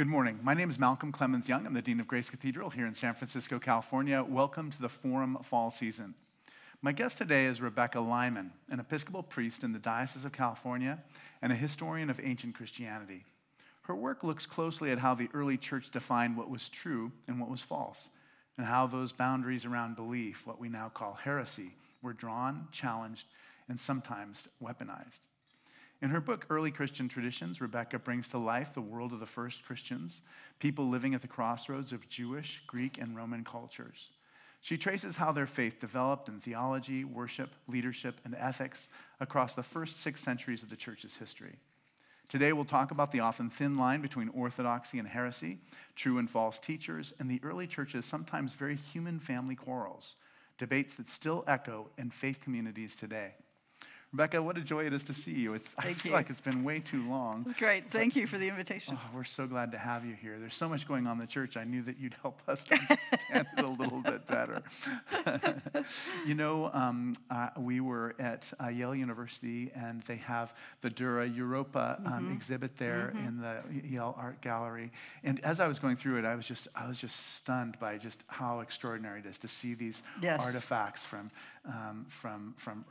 Good morning. My name is Malcolm Clemens Young. I'm the Dean of Grace Cathedral here in San Francisco, California. Welcome to the Forum Fall Season. My guest today is Rebecca Lyman, an Episcopal priest in the Diocese of California and a historian of ancient Christianity. Her work looks closely at how the early church defined what was true and what was false, and how those boundaries around belief, what we now call heresy, were drawn, challenged, and sometimes weaponized. In her book, Early Christian Traditions, Rebecca brings to life the world of the first Christians, people living at the crossroads of Jewish, Greek, and Roman cultures. She traces how their faith developed in theology, worship, leadership, and ethics across the first 6 centuries of the church's history. Today, we'll talk about the often thin line between orthodoxy and heresy, true and false teachers, and the early church's sometimes very human family quarrels, debates that still echo in faith communities today. Rebecca, what a joy it is to see you. I feel like it's been way too long. It's great. Thank you for the invitation. Oh, we're so glad to have you here. There's so much going on in the church. I knew that you'd help us to understand it a little bit better. We were at Yale University, and they have the Dura Europa exhibit there in the Yale Art Gallery. And as I was going through it, I was just stunned by just how extraordinary it is to see these artifacts from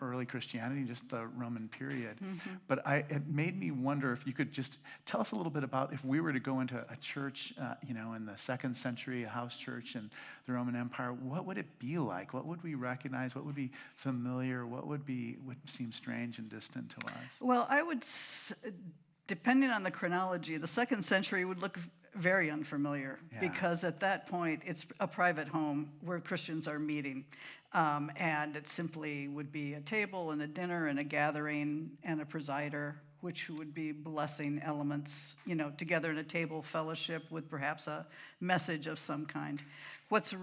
early Christianity, just the Roman period. But it made me wonder if you could just tell us a little bit about if we were to go into a church, in the 2nd century, a house church in the Roman Empire, what would it be like? What would we recognize? What would be familiar? What would seem strange and distant to us? Well, depending on the chronology, the 2nd century would look very unfamiliar because at that point it's a private home where Christians are meeting, and it simply would be a table and a dinner and a gathering and a presider, which would be blessing elements, together in a table fellowship with perhaps a message of some kind. What's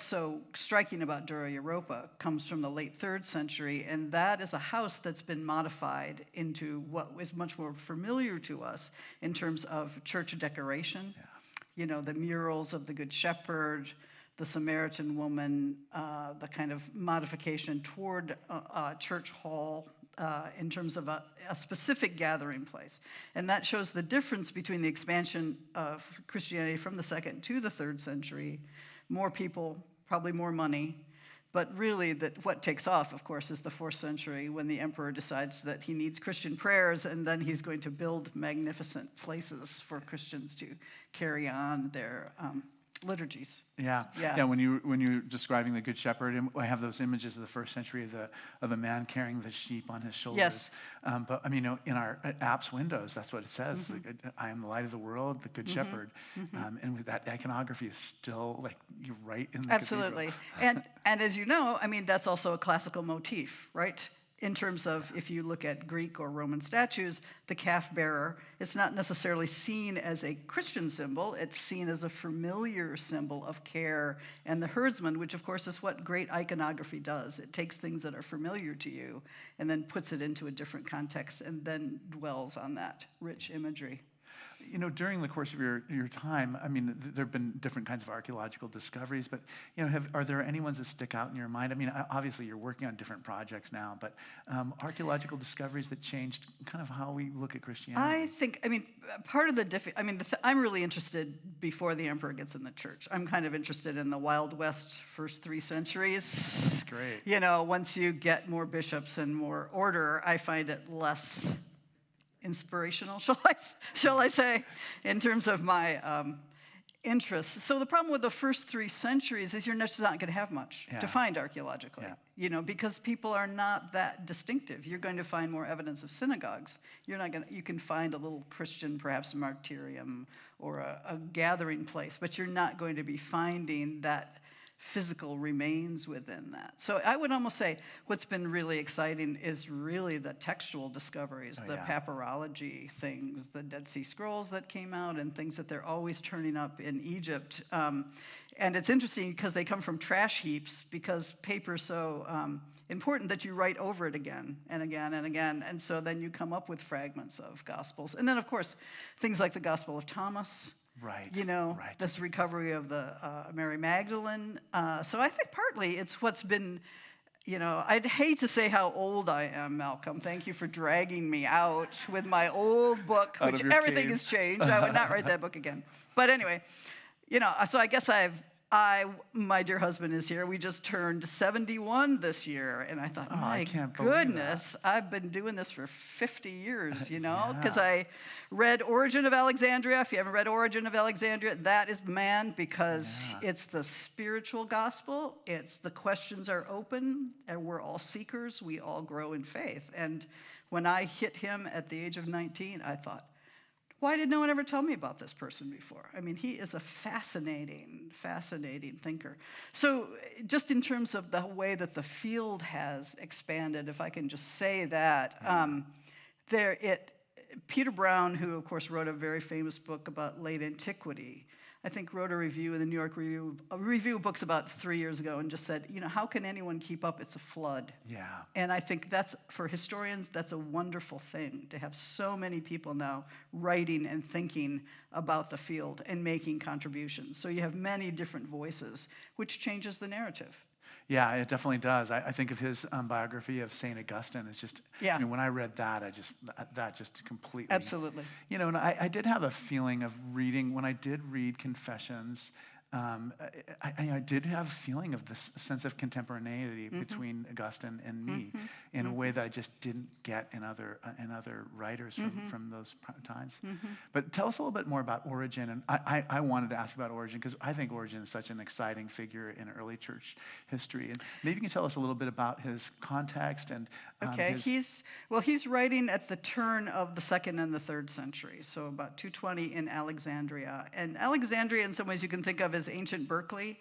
so striking about Dura Europa comes from the late 3rd century, and that is a house that's been modified into what is much more familiar to us in terms of church decoration. The murals of the Good Shepherd, the Samaritan woman, the kind of modification toward a church hall in terms of a specific gathering place. And that shows the difference between the expansion of Christianity from the 2nd to the 3rd century. More people, probably more money, but really what takes off, of course, is the 4th century when the emperor decides that he needs Christian prayers, and then he's going to build magnificent places for Christians to carry on their liturgies. Yeah. When you're describing the Good Shepherd, I have those images of the 1st century of the man carrying the sheep on his shoulders. Yes. But in our app's windows, that's what it says. I am the light of the world, the Good Shepherd. And that iconography is still like you're right in the Absolutely. cathedral. and as you know, that's also a classical motif, right? In terms of, if you look at Greek or Roman statues, the calf bearer, it's not necessarily seen as a Christian symbol, it's seen as a familiar symbol of care, and the herdsman, which of course is what great iconography does. It takes things that are familiar to you and then puts it into a different context and then dwells on that rich imagery. During the course of your time, there have been different kinds of archaeological discoveries, but, are there any ones that stick out in your mind? Obviously you're working on different projects now, but archaeological discoveries that changed kind of how we look at Christianity? I think, part of I'm really interested before the emperor gets in the church. I'm kind of interested in the Wild West first 3 centuries. That's great. Once you get more bishops and more order, I find it less inspirational, shall I say, in terms of my interests. So the problem with the first 3 centuries is you're just not going to have much to find archaeologically, because people are not that distinctive. You're going to find more evidence of synagogues. You can find a little Christian, perhaps martyrium or a gathering place, but you're not going to be finding that physical remains within that. So I would almost say what's been really exciting is really the textual discoveries, the papyrology things, the Dead Sea Scrolls that came out and things that they're always turning up in Egypt. And it's interesting because they come from trash heaps because paper's so important that you write over it again and again and again. And so then you come up with fragments of Gospels. And then, of course, things like the Gospel of Thomas, Right. This recovery of the Mary Magdalene. So I think partly it's what's been I'd hate to say how old I am, Malcolm. Thank you for dragging me out with my old book, Out which of your everything cave. has changed. I would not write that book again. But anyway, so I guess my dear husband is here. We just turned 71 this year. And I thought, I my can't believe that. goodness, I've been doing this for 50 years, Yeah. because I read Origen of Alexandria. If you haven't read Origen of Alexandria, that is the man, because it's the spiritual gospel. It's the questions are open, and we're all seekers. We all grow in faith. And when I hit him at the age of 19, I thought, why did no one ever tell me about this person before? I mean, he is a fascinating, fascinating thinker. So just in terms of the way that the field has expanded, if I can just say that, Peter Brown, who of course wrote a very famous book about late antiquity, I think wrote a review in the New York Review, a review of books about 3 years ago, and just said, how can anyone keep up? It's a flood. Yeah. And I think for historians, that's a wonderful thing, to have so many people now writing and thinking about the field and making contributions. So you have many different voices, which changes the narrative. Yeah, it definitely does. I think of his biography of St. Augustine. It's just, when I read that, that just completely. Absolutely. And I did have a feeling of reading, when I did read Confessions, I did have a feeling of this sense of contemporaneity between Augustine and me in a way that I just didn't get in other writers from those times. But tell us a little bit more about Origen. And I wanted to ask about Origen because I think Origen is such an exciting figure in early church history. And maybe you can tell us a little bit about his context and he's writing at the turn of the 2nd and the 3rd century, so about 220 in Alexandria. And Alexandria, in some ways, you can think of as ancient Berkeley,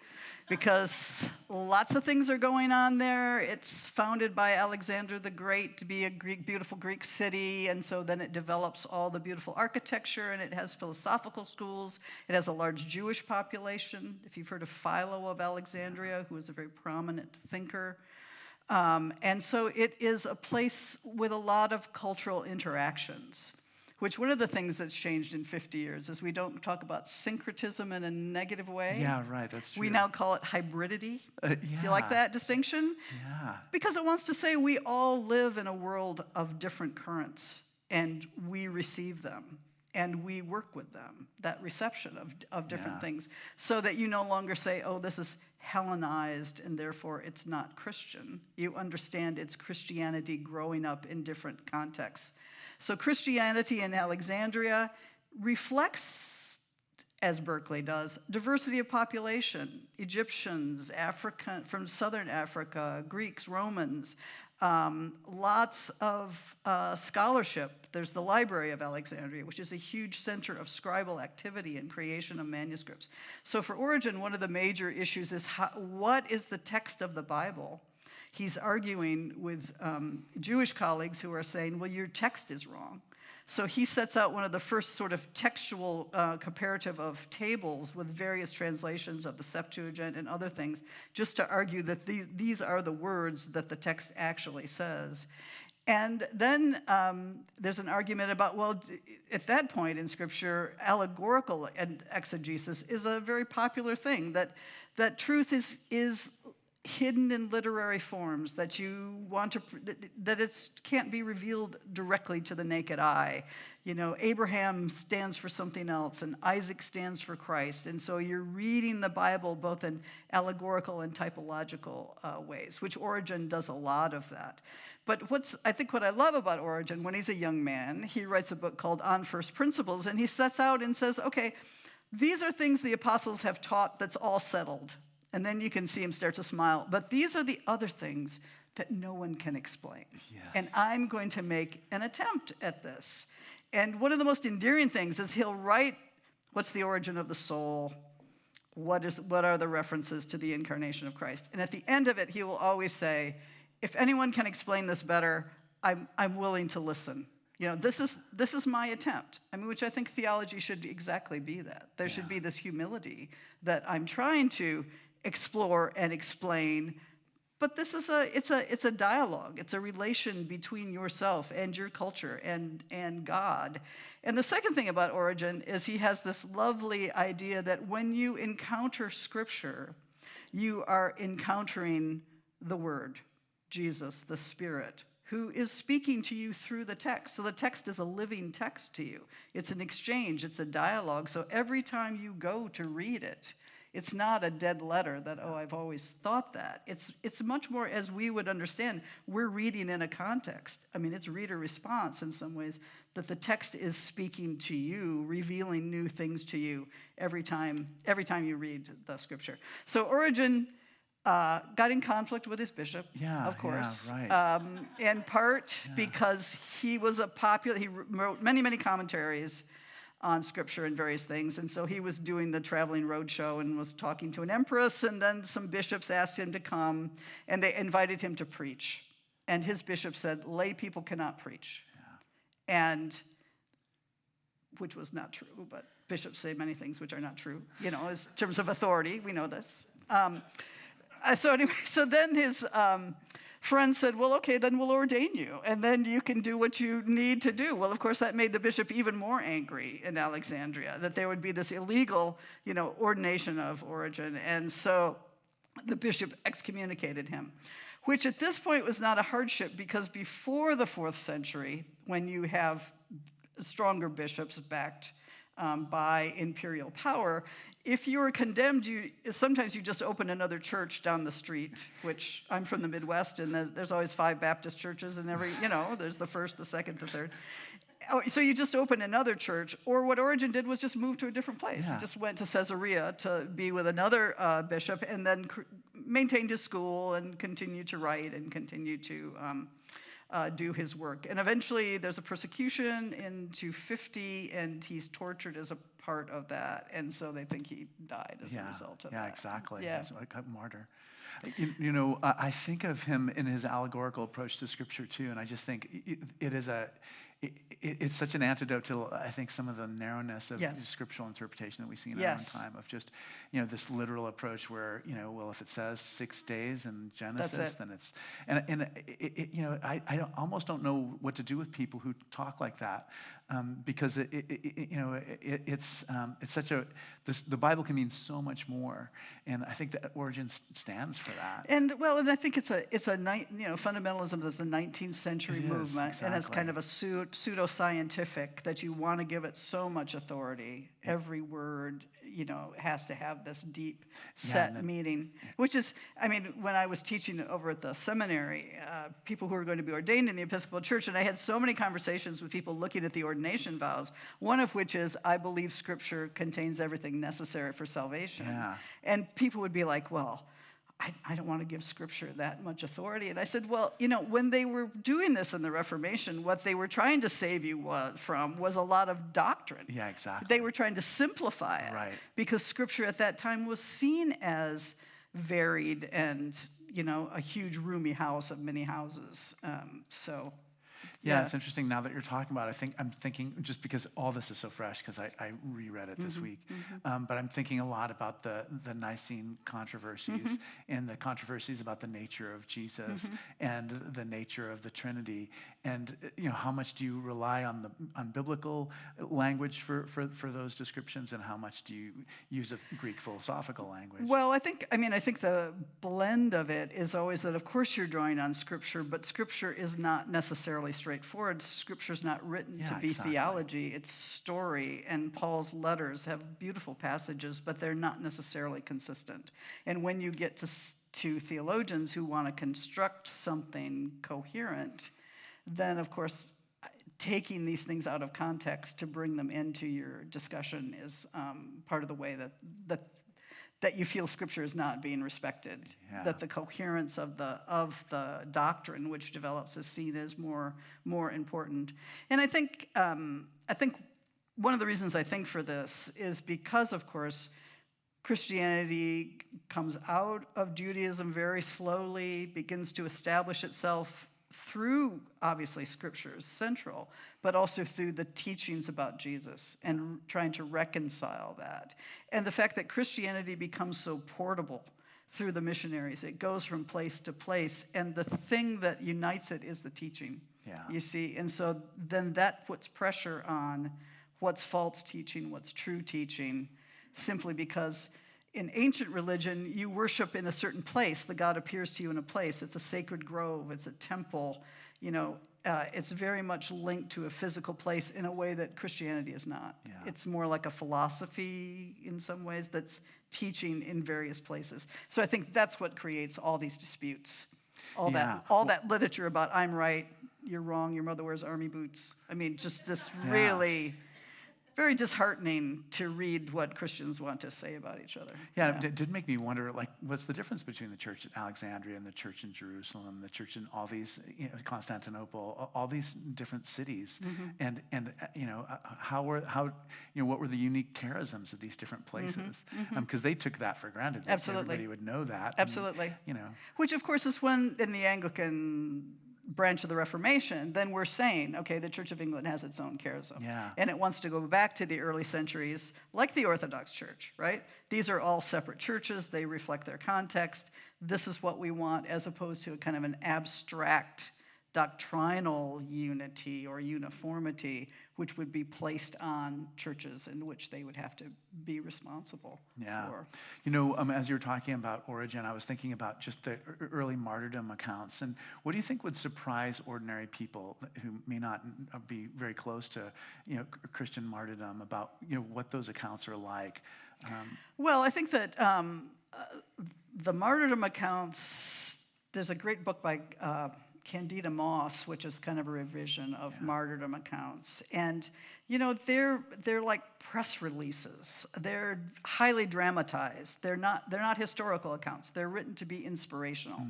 because lots of things are going on there. It's founded by Alexander the Great to be a beautiful Greek city, and so then it develops all the beautiful architecture, and it has philosophical schools. It has a large Jewish population. If you've heard of Philo of Alexandria, who was a very prominent thinker. And so it is a place with a lot of cultural interactions, which one of the things that's changed in 50 years is we don't talk about syncretism in a negative way. Yeah, right, that's true. We now call it hybridity. Yeah. Do you like that distinction? Yeah. Because it wants to say we all live in a world of different currents, and we receive them, and we work with them, that reception of different things, so that you no longer say, oh, this is Hellenized, and therefore it's not Christian. You understand it's Christianity growing up in different contexts. So Christianity in Alexandria reflects, as Berkeley does, diversity of population. Egyptians, African from southern Africa, Greeks, Romans, lots of scholarship. There's the Library of Alexandria, which is a huge center of scribal activity and creation of manuscripts. So for Origen, one of the major issues is what is the text of the Bible? He's arguing with Jewish colleagues who are saying, well, your text is wrong. So he sets out one of the first sort of textual comparative of tables with various translations of the Septuagint and other things, just to argue that these are the words that the text actually says. And then there's an argument about, well, at that point in Scripture, allegorical exegesis is a very popular thing, that truth is hidden in literary forms, that you want to, that it can't be revealed directly to the naked eye. Abraham stands for something else, and Isaac stands for Christ. And so you're reading the Bible both in allegorical and typological ways, which Origen does a lot of that. But I think what I love about Origen, when he's a young man, he writes a book called On First Principles, and he sets out and says, okay, these are things the apostles have taught that's all settled. And then you can see him start to smile. But these are the other things that no one can explain. Yes. And I'm going to make an attempt at this. And one of the most endearing things is he'll write, what's the origin of the soul? What are the references to the incarnation of Christ? And at the end of it, he will always say, if anyone can explain this better, I'm willing to listen. This is my attempt. Which I think theology should exactly be that. There should be this humility that I'm trying to explore and explain, but it's a dialogue. It's a relation between yourself and your culture and God. And the second thing about Origen is he has this lovely idea that when you encounter Scripture, you are encountering the Word. Jesus, the Spirit, who is speaking to you through the text. So the text is a living text to you. It's an exchange, it's a dialogue. So every time you go to read it, it's not a dead letter that, oh, I've always thought that. It's much more as we would understand. We're reading in a context. I mean, it's reader response in some ways, that the text is speaking to you, revealing new things to you every time you read the scripture. So Origen got in conflict with his bishop, of course, right. in part because he wrote many, many commentaries on scripture and various things, and so he was doing the traveling roadshow and was talking to an empress, and then some bishops asked him to come, and they invited him to preach, and his bishop said, lay people cannot preach, and which was not true, but bishops say many things which are not true, in terms of authority, we know this. So then his friend said, well, okay, then we'll ordain you, and then you can do what you need to do. Well, of course, that made the bishop even more angry in Alexandria, that there would be this illegal, ordination of Origen. And so the bishop excommunicated him, which at this point was not a hardship, because before the 4th century, when you have stronger bishops backed by imperial power, if you were condemned, sometimes you just open another church down the street, which I'm from the Midwest, and there's always 5 Baptist churches, and there's the first, the second, the third. So you just open another church, or what Origen did was just move to a different place. He just went to Caesarea to be with another bishop, and then maintained his school and continued to write and continued to do his work. And eventually there's a persecution in 250, and he's tortured as a part of that. And so they think he died as a result of that. Yeah, exactly. Yeah. So a martyr. I think of him in his allegorical approach to Scripture too, and I just think it's such an antidote to, I think, some of the narrowness of scriptural interpretation that we see in our own time, of just, this literal approach where, well, if it says 6 days in Genesis, then it's, I almost don't know what to do with people who talk like that, because it's such the Bible can mean so much more, and I think that Origen stands for that. And I think it's fundamentalism is a 19th century movement, exactly. And it's kind of a pseudoscientific, that you want to give it so much authority. Every word, has to have this deep set meaning, which is, when I was teaching over at the seminary, people who were going to be ordained in the Episcopal Church, and I had so many conversations with people looking at the ordination vows, one of which is, I believe Scripture contains everything necessary for salvation. Yeah. And people would be like, well, I don't want to give Scripture that much authority. And I said, well, when they were doing this in the Reformation, what they were trying to save you from was a lot of doctrine. Yeah, exactly. They were trying to simplify it. Right. Because Scripture at that time was seen as varied and, a huge roomy house of many houses. Yeah, it's interesting now that you're talking about it. I'm thinking, just because all this is so fresh, because I reread it this week, but I'm thinking a lot about the Nicene controversies and the controversies about the nature of Jesus and the nature of the Trinity, and how much do you rely on biblical language for those descriptions, and how much do you use a Greek philosophical language? Well, I think the blend of it is always that, of course, you're drawing on Scripture, but Scripture is not necessarily straightforward. Scripture's not written to be theology, it's story, and Paul's letters have beautiful passages, but they're not necessarily consistent. And when you get to theologians who want to construct something coherent, then, of course, taking these things out of context to bring them into your discussion is part of the way that you feel Scripture is not being respected, that the coherence of the doctrine which develops is seen as more important. And I think one of the reasons I think for this is because, of course, Christianity comes out of Judaism very slowly, begins to establish itself through, obviously, Scripture is central, but also through the teachings about Jesus and trying to reconcile that. And the fact that Christianity becomes so portable through the missionaries, it goes from place to place, and the thing that unites it is the teaching, you see? And so then that puts pressure on what's false teaching, what's true teaching, simply because in ancient religion, you worship in a certain place. The God appears to you in a place. It's a sacred grove. It's a temple. It's very much linked to a physical place in a way that Christianity is not. Yeah. It's more like a philosophy in some ways that's teaching in various places. So I think that's what creates all these disputes. All that literature about I'm right, you're wrong, your mother wears army boots. I mean, just this really very disheartening to read what Christians want to say about each other. Yeah, it did make me wonder, like, what's the difference between the church at Alexandria and the church in Jerusalem, the church in all these, Constantinople, all these different cities, and how what were the unique charisms of these different places? Because they took that for granted. That Absolutely, everybody would know that. Absolutely, and, which of course is when in the Anglican branch of the Reformation, then we're saying, okay, the Church of England has its own charism. Yeah. And it wants to go back to the early centuries, like the Orthodox Church, right? These are all separate churches. They reflect their context. This is what we want, as opposed to a kind of an abstract doctrinal unity or uniformity, which would be placed on churches in which they would have to be responsible for. As you were talking about Origen, I was thinking about just the early martyrdom accounts. And what do you think would surprise ordinary people who may not be very close to, Christian martyrdom about, what those accounts are like? Well, I think that the martyrdom accounts, there's a great book by Candida Moss, which is kind of a revision of martyrdom accounts. And, they're like press releases. They're highly dramatized. They're not historical accounts. They're written to be inspirational.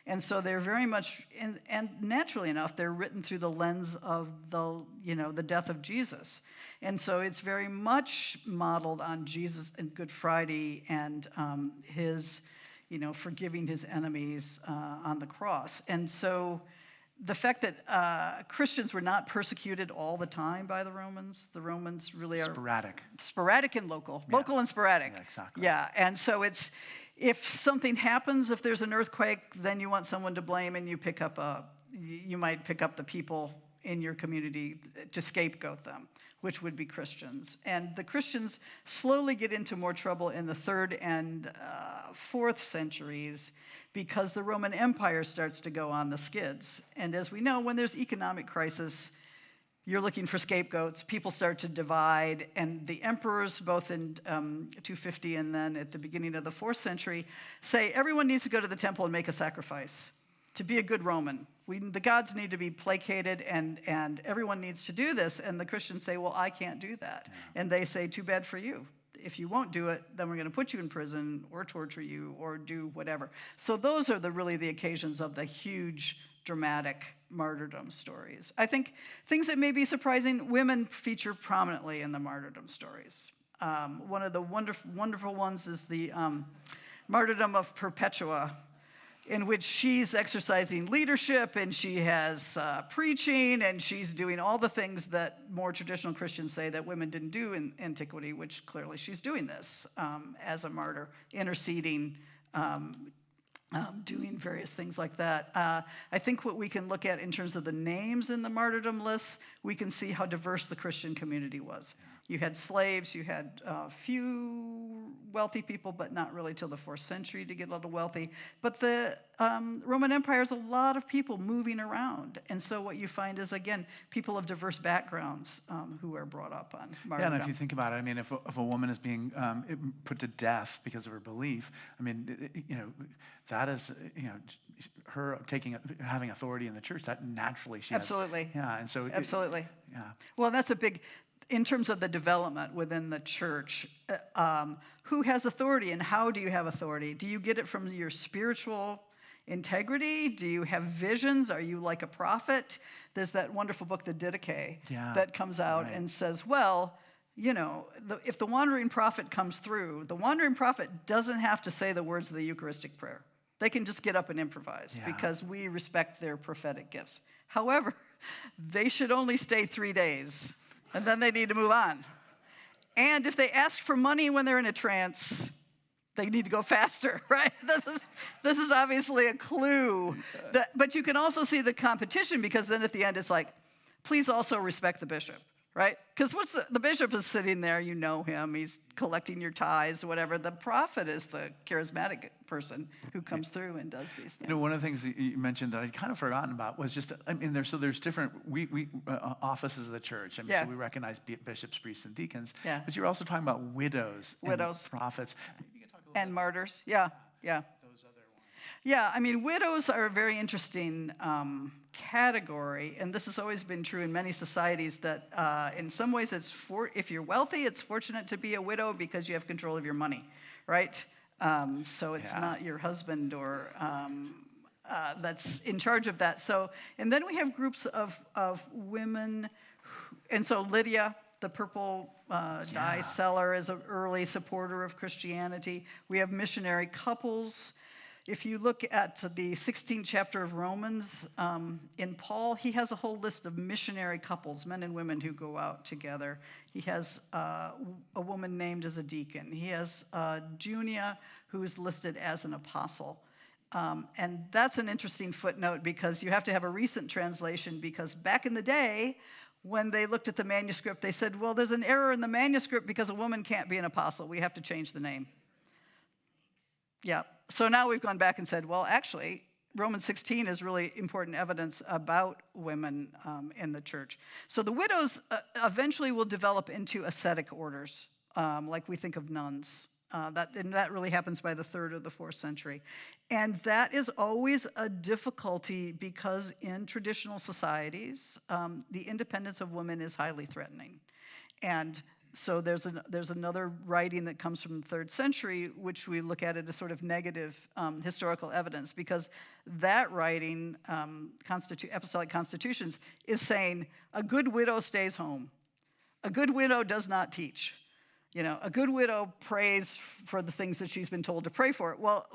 And so they're very much, and naturally enough, they're written through the lens of the death of Jesus. And so it's very much modeled on Jesus and Good Friday and his forgiving his enemies on the cross. And so the fact that Christians were not persecuted all the time by the Romans really are sporadic and local and sporadic. Yeah, exactly. Yeah, and so it's, if something happens, if there's an earthquake, then you want someone to blame, and you might pick up the people in your community to scapegoat them, which would be Christians. And the Christians slowly get into more trouble in the 3rd and 4th centuries because the Roman Empire starts to go on the skids. And as we know, when there's economic crisis, you're looking for scapegoats. People start to divide, and the emperors, both in 250 and then at the beginning of the 4th century, say everyone needs to go to the temple and make a sacrifice to be a good Roman. The gods need to be placated, and everyone needs to do this. And the Christians say, well, I can't do that. Yeah. And they say, too bad for you. If you won't do it, then we're going to put you in prison or torture you or do whatever. So those are really the occasions of the huge, dramatic martyrdom stories. I think things that may be surprising, women feature prominently in the martyrdom stories. One of the wonderful ones is the martyrdom of Perpetua, in which she's exercising leadership, and she has preaching, and she's doing all the things that more traditional Christians say that women didn't do in antiquity, which clearly she's doing this as a martyr, interceding, doing various things like that. I think what we can look at in terms of the names in the martyrdom lists, we can see how diverse the Christian community was. You had slaves, you had few wealthy people, but not really till the 4th century to get a little wealthy. But the Roman Empire is a lot of people moving around. And so what you find is, again, people of diverse backgrounds who are brought up on martyrdom. Yeah, and if you think about it, I mean, if a woman is being put to death because of her belief, I mean, that is, her having authority in the church, that naturally she Absolutely. has. Yeah, and so. Absolutely. Yeah. Well, that's a big, in terms of the development within the church, who has authority and how do you have authority? Do you get it from your spiritual integrity? Do you have visions? Are you like a prophet? There's that wonderful book, The Didache, that comes out and says, well, if the wandering prophet comes through, the wandering prophet doesn't have to say the words of the Eucharistic prayer. They can just get up and improvise because we respect their prophetic gifts. However, they should only stay 3 days, and then they need to move on. And if they ask for money when they're in a trance, they need to go faster, right? This is obviously a clue. But you can also see the competition, because then at the end it's like, please also respect the bishop, right? Because what's the bishop is sitting there, you know him, he's collecting your tithes, whatever. The prophet is the charismatic person who comes through and does these things. One of the things that you mentioned that I'd kind of forgotten about was just, there's different offices of the church. So we recognize bishops, priests, and deacons. Yeah. But you're also talking about widows, and prophets. Maybe you can talk a little bit martyrs. Yeah. Those other ones. Yeah, widows are a very interesting category, and this has always been true in many societies, that in some ways if you're wealthy, it's fortunate to be a widow because you have control of your money, right? So it's not your husband or that's in charge of that. So, and then we have groups of women, and so Lydia, the purple dye seller, is an early supporter of Christianity. We have missionary couples. If you look at the 16th chapter of Romans, in Paul, he has a whole list of missionary couples, men and women who go out together. He has a woman named as a deacon. He has Junia, who is listed as an apostle. And that's an interesting footnote because you have to have a recent translation, because back in the day, when they looked at the manuscript, they said, well, there's an error in the manuscript because a woman can't be an apostle. We have to change the name. Yeah. So now we've gone back and said, well, actually, Romans 16 is really important evidence about women in the church. So the widows eventually will develop into ascetic orders, like we think of nuns. And that really happens by the 3rd or the 4th century. And that is always a difficulty because in traditional societies, the independence of women is highly threatening. And so there's another writing that comes from the 3rd century, which we look at it as sort of negative historical evidence, because that writing, Apostolic Constitutions, is saying a good widow stays home. A good widow does not teach. A good widow prays for the things that she's been told to pray for. Well,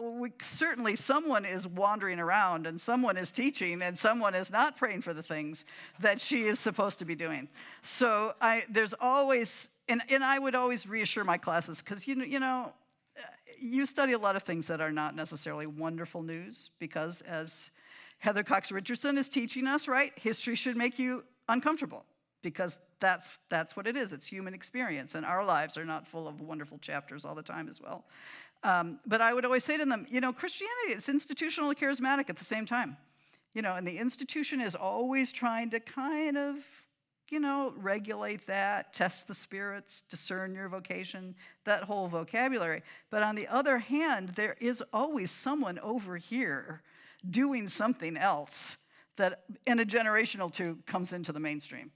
certainly someone is wandering around, and someone is teaching, and someone is not praying for the things that she is supposed to be doing. So there's always, and I would always reassure my classes, because you study a lot of things that are not necessarily wonderful news, because as Heather Cox Richardson is teaching us, right, history should make you uncomfortable. Because that's what it is. It's human experience, and our lives are not full of wonderful chapters all the time as well. But I would always say to them, Christianity is institutional and charismatic at the same time. And the institution is always trying to kind of, regulate that, test the spirits, discern your vocation, that whole vocabulary. But on the other hand, there is always someone over here doing something else that in a generation or two comes into the mainstream.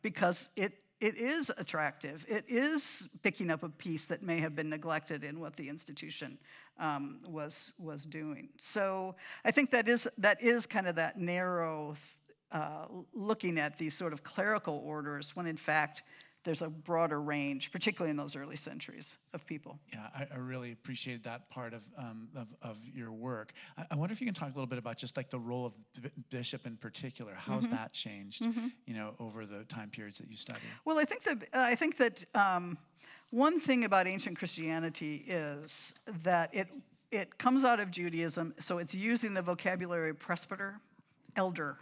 Because it is attractive. It is picking up a piece that may have been neglected in what the institution was doing. So I think that is kind of that narrow looking at these sort of clerical orders, when in fact there's a broader range, particularly in those early centuries, of people. Yeah, I really appreciate that part of your work. I wonder if you can talk a little bit about just like the role of the bishop in particular. How's that changed, over the time periods that you study? Well, I think that one thing about ancient Christianity is that it comes out of Judaism, so it's using the vocabulary presbyter, elder,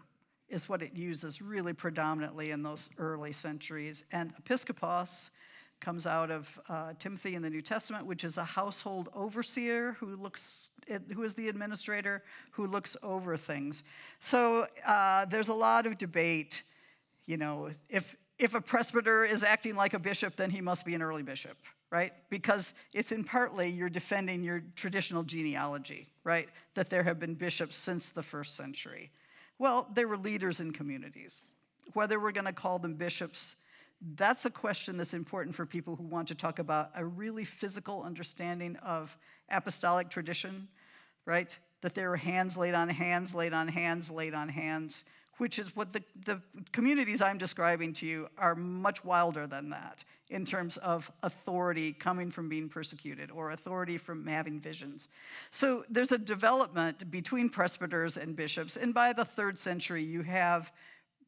is what it uses really predominantly in those early centuries. And episkopos comes out of Timothy in the New Testament, which is a household overseer who is the administrator, who looks over things. So there's a lot of debate, if a presbyter is acting like a bishop, then he must be an early bishop, right? Because it's in partly you're defending your traditional genealogy, right? That there have been bishops since the 1st century. Well, they were leaders in communities. Whether we're going to call them bishops, that's a question that's important for people who want to talk about a really physical understanding of apostolic tradition, right? That there are hands laid on hands, laid on hands, laid on hands, which is what the communities I'm describing to you are much wilder than that in terms of authority coming from being persecuted or authority from having visions. So there's a development between presbyters and bishops, and by the 3rd century you have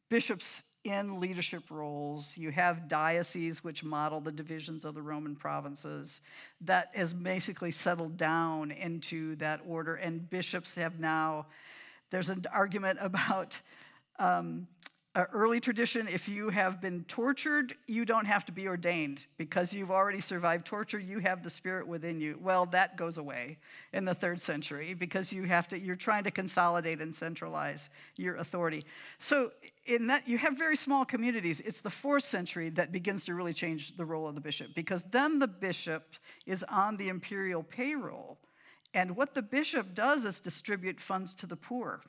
bishops in leadership roles. You have dioceses which model the divisions of the Roman provinces. That has basically settled down into that order, and bishops have now, there's an argument about early tradition, if you have been tortured, you don't have to be ordained because you've already survived torture. You have the Spirit within you. Well, that goes away in the 3rd century because you're trying to consolidate and centralize your authority. So in that, you have very small communities. It's the 4th century that begins to really change the role of the bishop, because then the bishop is on the imperial payroll. And what the bishop does is distribute funds to the poor.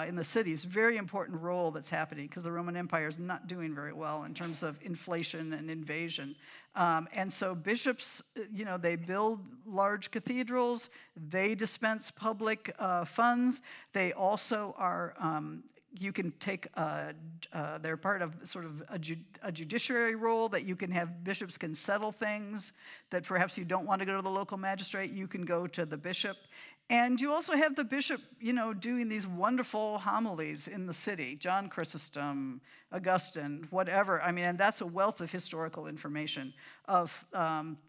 In the cities, very important role that's happening because the Roman Empire is not doing very well in terms of inflation and invasion. And so bishops, they build large cathedrals, they dispense public funds. They also are, you can take, they're part of sort of a judiciary role that you can have, bishops can settle things that perhaps you don't want to go to the local magistrate, you can go to the bishop. And you also have the bishop, doing these wonderful homilies in the city, John Chrysostom, Augustine, whatever. I mean, and that's a wealth of historical information of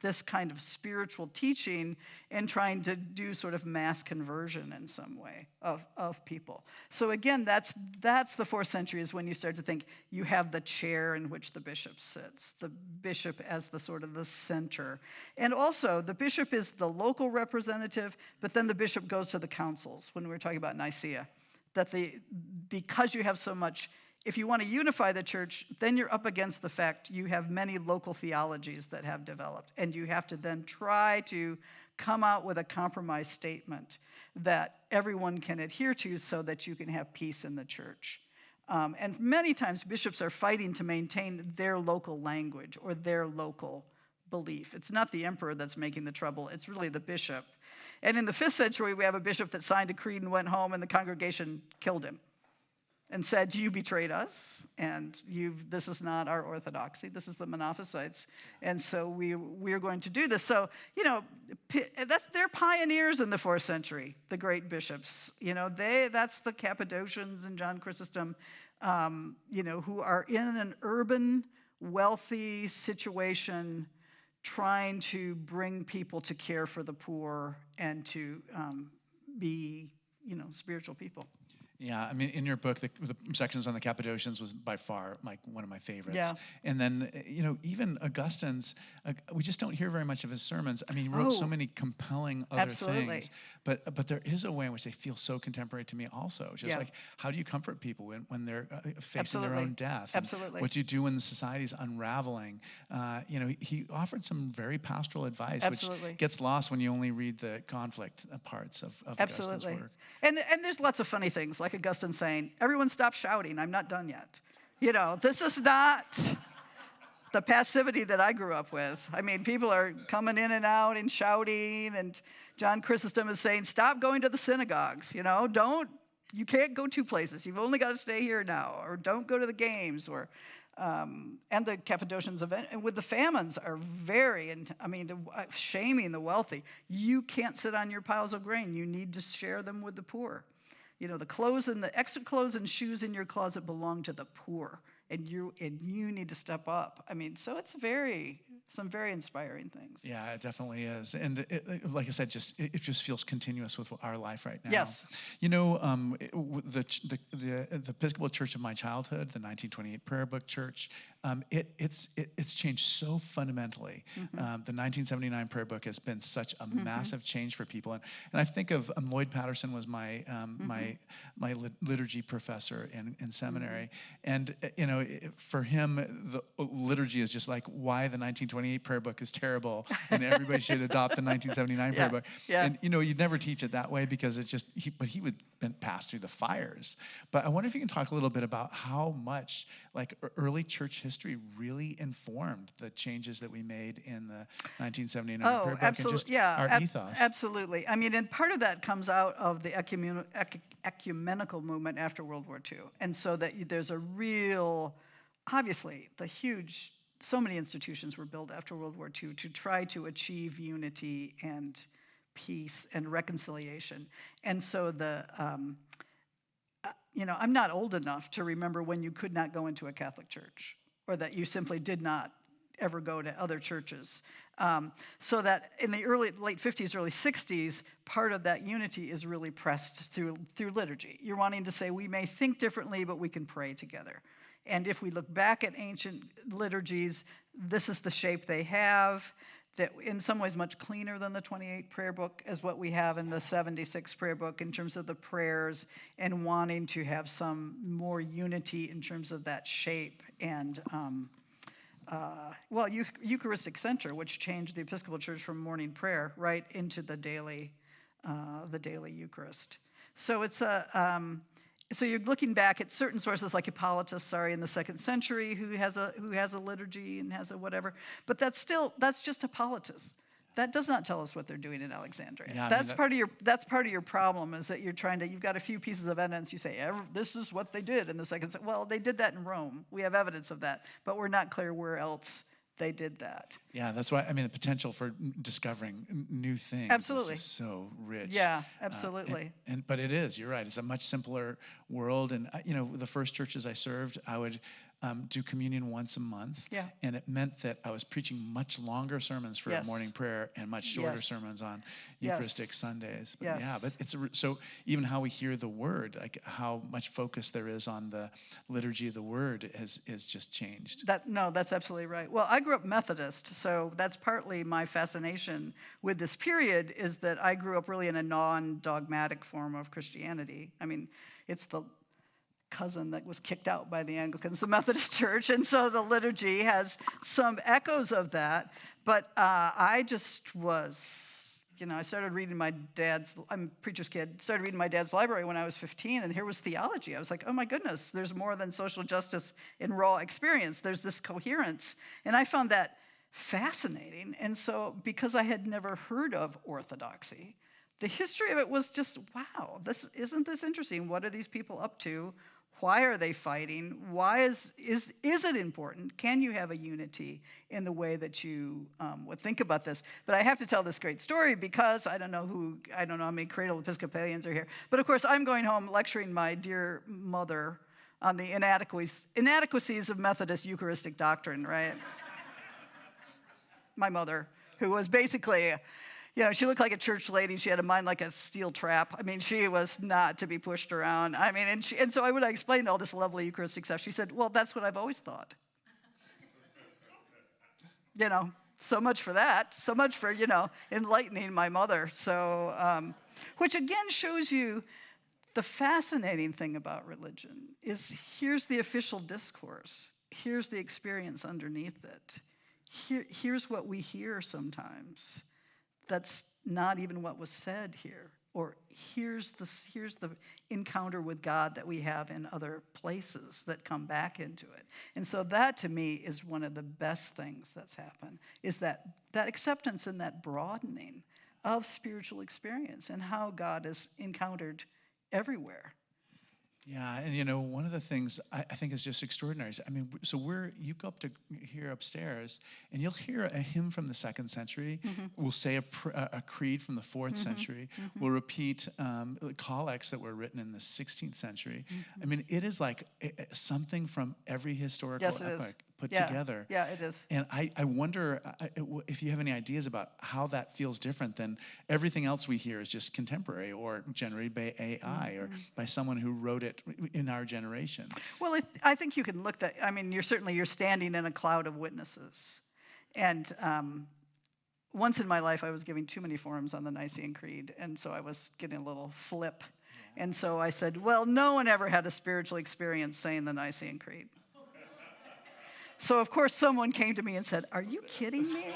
this kind of spiritual teaching and trying to do sort of mass conversion in some way of people. So again, that's the 4th century is when you start to think you have the chair in which the bishop sits, the bishop as the sort of the center. And also, the bishop is the local representative, but then the bishop goes to the councils when we're talking about Nicaea. Because you have so much, if you want to unify the church, then you're up against the fact you have many local theologies that have developed, and you have to then try to come out with a compromise statement that everyone can adhere to so that you can have peace in the church. And many times bishops are fighting to maintain their local language or their local belief. It's not the emperor that's making the trouble, it's really the bishop. And in the 5th century, we have a bishop that signed a creed and went home, and the congregation killed him and said, you betrayed us, and this is not our orthodoxy, this is the Monophysites, and so we're going to do this. So, they're pioneers in the 4th century, the great bishops. That's the Cappadocians and John Chrysostom, who are in an urban, wealthy situation trying to bring people to care for the poor and to be, spiritual people. Yeah, I mean, in your book, the sections on the Cappadocians was by far like one of my favorites. Yeah. And then, even Augustine's, we just don't hear very much of his sermons. I mean, he wrote so many compelling other things. But there is a way in which they feel so contemporary to me also. Just like, how do you comfort people when they're facing their own death? Absolutely. What do you do when the society's unraveling? He offered some very pastoral advice, which gets lost when you only read the conflict parts of Augustine's work. And there's lots of funny things, like Augustine saying, everyone stop shouting, I'm not done yet. This is not the passivity that I grew up with. I mean, people are coming in and out and shouting, and John Chrysostom is saying, stop going to the synagogues, you can't go 2 places. You've only got to stay here now, or don't go to the games, or and the Cappadocians event, and with the famines are shaming the wealthy. You can't sit on your piles of grain. You need to share them with the poor. The clothes and the extra clothes and shoes in your closet belong to the poor, and you need to step up. I mean, so it's some very inspiring things. Yeah, it definitely is. And like I said, it just feels continuous with our life right now. Yes. The Episcopal Church of my childhood, the 1928 Prayer Book Church, it's changed so fundamentally. Mm-hmm. The 1979 Prayer Book has been such a massive change for people. And I think of Lloyd Patterson was my liturgy professor in seminary. And, for him, the liturgy is just like why the 1928 Prayer Book is terrible and everybody should adopt the 1979 Prayer Book. Yeah. And, you'd never teach it that way because it's just, he would pass through the fires. But I wonder if you can talk a little bit about how much early church history really informed the changes that we made in the 1979 Prayer Book and just our ethos. Absolutely. I mean, and part of that comes out of the ecumenical movement after World War II. And so that there's a real, obviously, so many institutions were built after World War II to try to achieve unity and peace and reconciliation. And so I'm not old enough to remember when you could not go into a Catholic church or that you simply did not ever go to other churches. So that in the late 50s, early 60s, part of that unity is really pressed through liturgy. You're wanting to say we may think differently, but we can pray together. And if we look back at ancient liturgies, this is the shape they have, that in some ways much cleaner than the 28 prayer book as what we have in the 76 prayer book in terms of the prayers, and wanting to have some more unity in terms of that shape and Eucharistic center, which changed the Episcopal Church from morning prayer right into the daily Eucharist. So it's so you're looking back at certain sources like Hippolytus, in the 2nd century, who has a liturgy and has a whatever, but that's just Hippolytus. That does not tell us what they're doing in Alexandria. Yeah, that's part of your problem, is that you've got a few pieces of evidence. You say, this is what they did in the 2nd century. Well, they did that in Rome. We have evidence of that, but we're not clear where else they did that. Yeah, that's why, the potential for discovering new things Absolutely. is just so rich. Yeah, absolutely. But it is, you're right, it's a much simpler world. And, the first churches I served, I would do communion once a month. Yeah. And it meant that I was preaching much longer sermons for Yes. morning prayer and much shorter Yes. sermons on Yes. Eucharistic Sundays. But Yes. yeah, but so even how we hear the word, like how much focus there is on the liturgy of the word is just changed. That's absolutely right. Well, I grew up Methodist, so that's partly my fascination with this period, is that I grew up really in a non-dogmatic form of Christianity. It's the cousin that was kicked out by the Anglicans, the Methodist Church, and so the liturgy has some echoes of that. But I just was, I started reading I'm a preacher's kid, started reading my dad's library when I was 15, and here was theology. I was like, oh my goodness, there's more than social justice in raw experience. There's this coherence. And I found that fascinating. And so because I had never heard of orthodoxy, the history of it was just, wow, isn't this interesting? What are these people up to? Why are they fighting? Why is it important? Can you have a unity in the way that you would think about this? But I have to tell this great story because I don't know how many cradle Episcopalians are here. But of course, I'm going home lecturing my dear mother on the inadequacies of Methodist Eucharistic doctrine, right? My mother, who was basically, she looked like a church lady. She had a mind like a steel trap. She was not to be pushed around. And so when I explained all this lovely Eucharistic stuff, she said, well, that's what I've always thought. So much for that. So much for, enlightening my mother. So, which again shows you the fascinating thing about religion is here's the official discourse. Here's the experience underneath it. Here's what we hear sometimes. That's not even what was said here. Or here's the encounter with God that we have in other places that come back into it. And so that, to me, is one of the best things that's happened, is that acceptance and that broadening of spiritual experience and how God is encountered everywhere. Yeah, and one of the things I think is just extraordinary is, so you go up to here upstairs, and you'll hear a hymn from the 2nd century. Mm-hmm. We'll say a creed from the 4th mm-hmm. century. Mm-hmm. We'll repeat collects that were written in the 16th century. Mm-hmm. It is like something from every historical epoch put together. Yeah, it is. And I wonder if you have any ideas about how that feels different than everything else we hear is just contemporary or generated by AI mm-hmm. or by someone who wrote it in our generation. Well, I think you can look that. You're standing in a cloud of witnesses, and once in my life I was giving too many forums on the Nicene Creed, and so I was getting a little flip, and so I said, well, no one ever had a spiritual experience saying the Nicene Creed. So of course someone came to me and said, are you kidding me?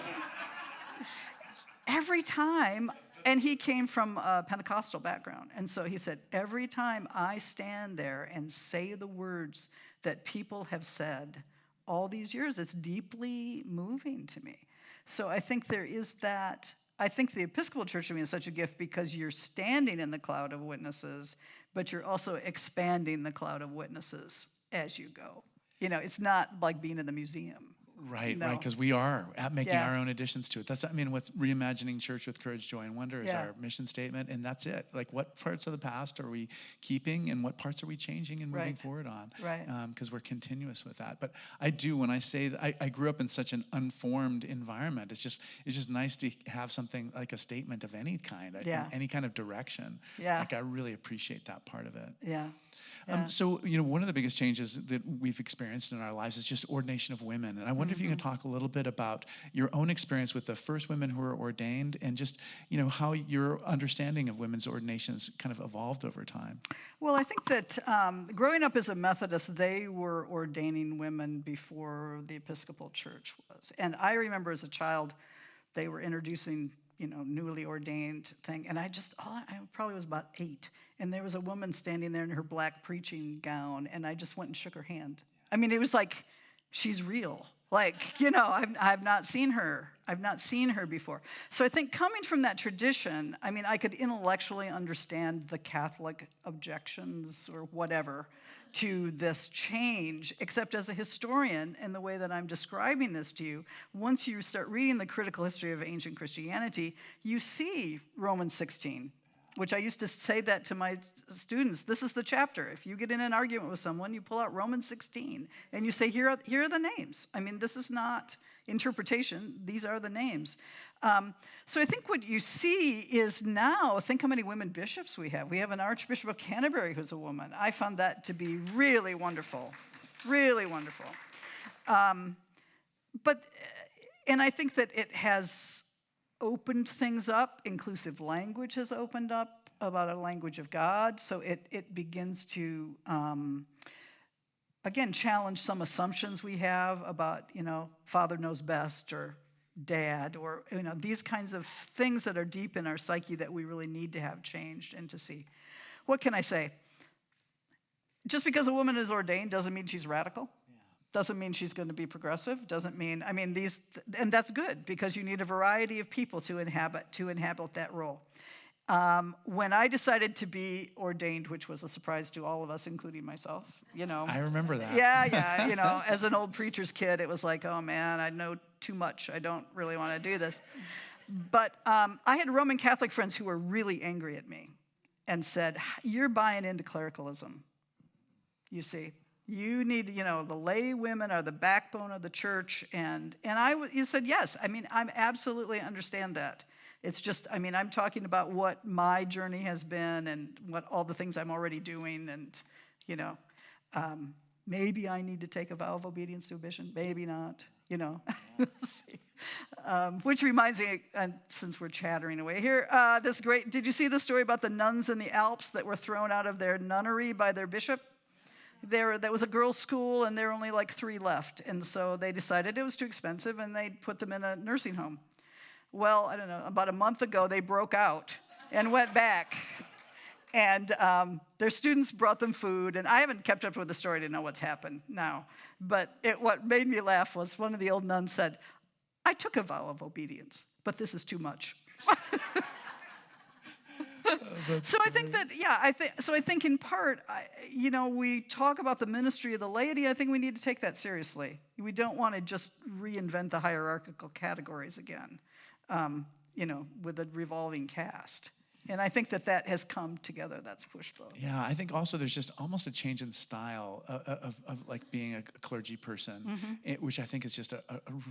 Every time. And he came from a Pentecostal background. And so he said, every time I stand there and say the words that people have said all these years, it's deeply moving to me. So I think there is that. I think the Episcopal Church to me is such a gift because you're standing in the cloud of witnesses, but you're also expanding the cloud of witnesses as you go. It's not like being in the museum. Right, No. right, because we are making Yeah. our own additions to it. That's, I mean, what's reimagining church with courage, joy, and wonder is Yeah. our mission statement, and that's it. Like, what parts of the past are we keeping, and what parts are we changing and moving Right. forward on? Right. Because we're continuous with that. But I do, when I say that I grew up in such an unformed environment, it's just nice to have something like a statement of any kind, Yeah. any kind of direction. Yeah. Like, I really appreciate that part of it. Yeah. Yeah. So, one of the biggest changes that we've experienced in our lives is just ordination of women. And I wonder if you can talk a little bit about your own experience with the first women who were ordained and just, how your understanding of women's ordinations kind of evolved over time. Well, I think that growing up as a Methodist, they were ordaining women before the Episcopal Church was. And I remember as a child, they were introducing, newly ordained thing. And I probably was about 8. And there was a woman standing there in her black preaching gown. And I just went and shook her hand. I mean, it was like, she's real. Like, I've not seen her. I've not seen her before. So I think coming from that tradition, I mean, I could intellectually understand the Catholic objections or whatever to this change, except as a historian, and the way that I'm describing this to you, once you start reading the critical history of ancient Christianity, you see Romans 16, which I used to say that to my students. This is the chapter. If you get in an argument with someone, you pull out Romans 16, and you say, here are the names. I mean, this is not interpretation. These are the names. So I think what you see is now, think how many women bishops we have. We have an Archbishop of Canterbury who's a woman. I found that to be really wonderful, really wonderful. And I think that it has opened things up. Inclusive language has opened up about a language of God. So it begins to, again, challenge some assumptions we have about, father knows best or dad or, these kinds of things that are deep in our psyche that we really need to have changed and to see. What can I say? Just because a woman is ordained doesn't mean she's radical. Doesn't mean she's going to be progressive. Doesn't mean, and that's good because you need a variety of people to inhabit that role. When I decided to be ordained, which was a surprise to all of us, including myself, I remember that. Yeah, as an old preacher's kid, it was like, oh man, I know too much. I don't really want to do this. But I had Roman Catholic friends who were really angry at me and said, you're buying into clericalism, you see. You need, the lay women are the backbone of the church. And you said, yes. I mean, I absolutely understand that. It's just, I'm talking about what my journey has been and what all the things I'm already doing. And, maybe I need to take a vow of obedience to a bishop. Maybe not, We'll see. Which reminds me, and since we're chattering away here, did you see the story about the nuns in the Alps that were thrown out of their nunnery by their bishop? That was a girls' school, and there were only like 3 left. And so they decided it was too expensive, and they put them in a nursing home. Well, I don't know, about a month ago, they broke out and went back. And their students brought them food. And I haven't kept up with the story to know what's happened now. But what made me laugh was one of the old nuns said, I took a vow of obedience, but this is too much. So I think that, I think in part, we talk about the ministry of the laity. I think we need to take that seriously. We don't want to just reinvent the hierarchical categories again, with a revolving cast. And I think that has come together. That's pushed both. Yeah, I think also there's just almost a change in style of like being a clergy person, which I think is just a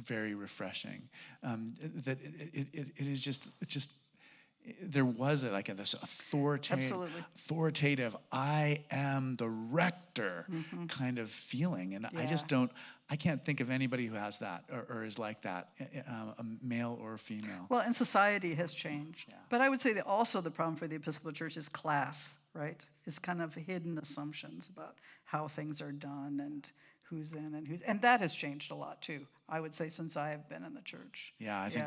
very refreshing. That it is just there was this authoritative, I am the rector kind of feeling. And Yeah. I can't think of anybody who has that or is like that, a male or a female. Well, and society has changed. Yeah. But I would say that also the problem for the Episcopal Church is class, right? It's kind of hidden assumptions about how things are done and who's in and that has changed a lot too, I would say, since I have been in the church. Yeah, I think,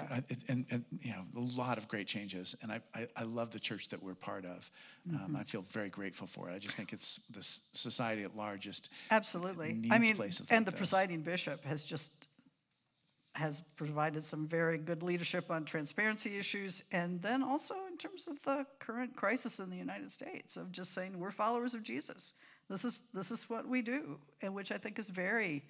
a lot of great changes, and I love the church that we're part of. I feel very grateful for it. I just think it's the society at large just absolutely needs places and like the presiding bishop has provided some very good leadership on transparency issues, and then also in terms of the current crisis in the United States of just saying we're followers of Jesus. This is what we do, and which I think is very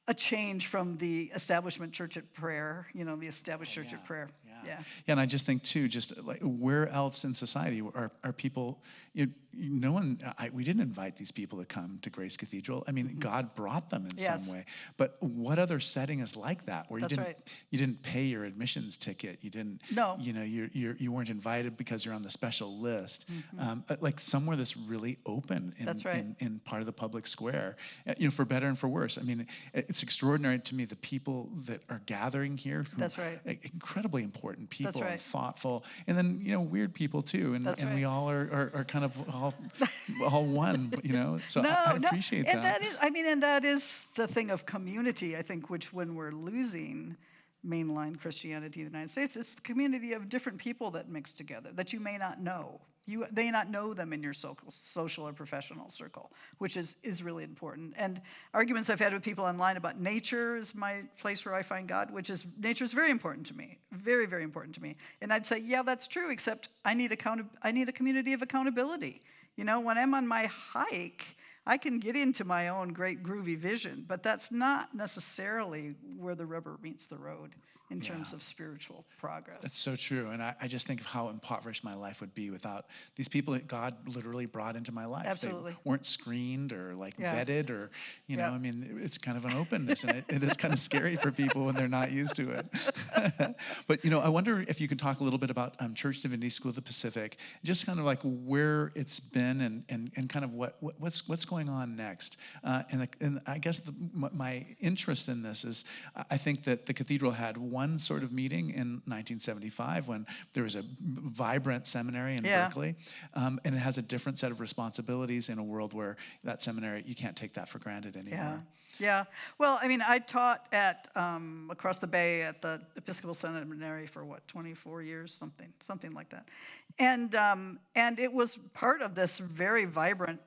a change from the establishment church at prayer, the established church at prayer. Yeah, and I just think too, just like where else in society are people? We didn't invite these people to come to Grace Cathedral. I mean, God brought them in some way. But what other setting is like that, where you didn't pay your admissions ticket, you didn't, you weren't invited because you're on the special list, like somewhere that's really open in part of the public square, for better and for worse. I mean, it's extraordinary to me the people that are gathering here. Incredibly important people, and thoughtful, and then weird people too, and we all are kind of all one, So I appreciate that. And that is, and that is the thing of community. I think, which when we're losing mainline Christianity in the United States, it's the community of different people that mix together that you may not know. You may not know them in your social or professional circle, which is really important. And arguments I've had with people online about nature is my place where I find God, nature is very important to me, very, very important to me. And I'd say, yeah, that's true, except I need a community of accountability. When I'm on my hike, I can get into my own great groovy vision, but that's not necessarily where the rubber meets the road in terms of spiritual progress. That's so true. And I just think of how impoverished my life would be without these people that God literally brought into my life. Absolutely. They weren't screened or vetted or, I mean, it's kind of an openness, and it is kind of scary for people when they're not used to it. But, I wonder if you could talk a little bit about Church Divinity School of the Pacific, just kind of like where it's been and kind of what's going on next. And I guess my interest in this is I think that the cathedral had one sort of meeting in 1975 when there was a vibrant seminary in Berkeley, and it has a different set of responsibilities in a world where that seminary, you can't take that for granted anymore. Yeah. Well, I taught at across the bay at the Episcopal Seminary for 24 years, something like that, and it was part of this very vibrant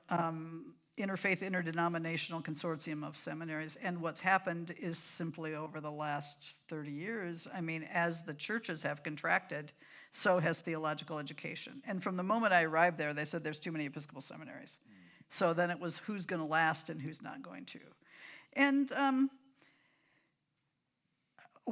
interfaith, interdenominational consortium of seminaries. And what's happened is simply over the last 30 years, as the churches have contracted, so has theological education. And from the moment I arrived there, they said there's too many Episcopal seminaries. So then it was who's going to last and who's not going to. And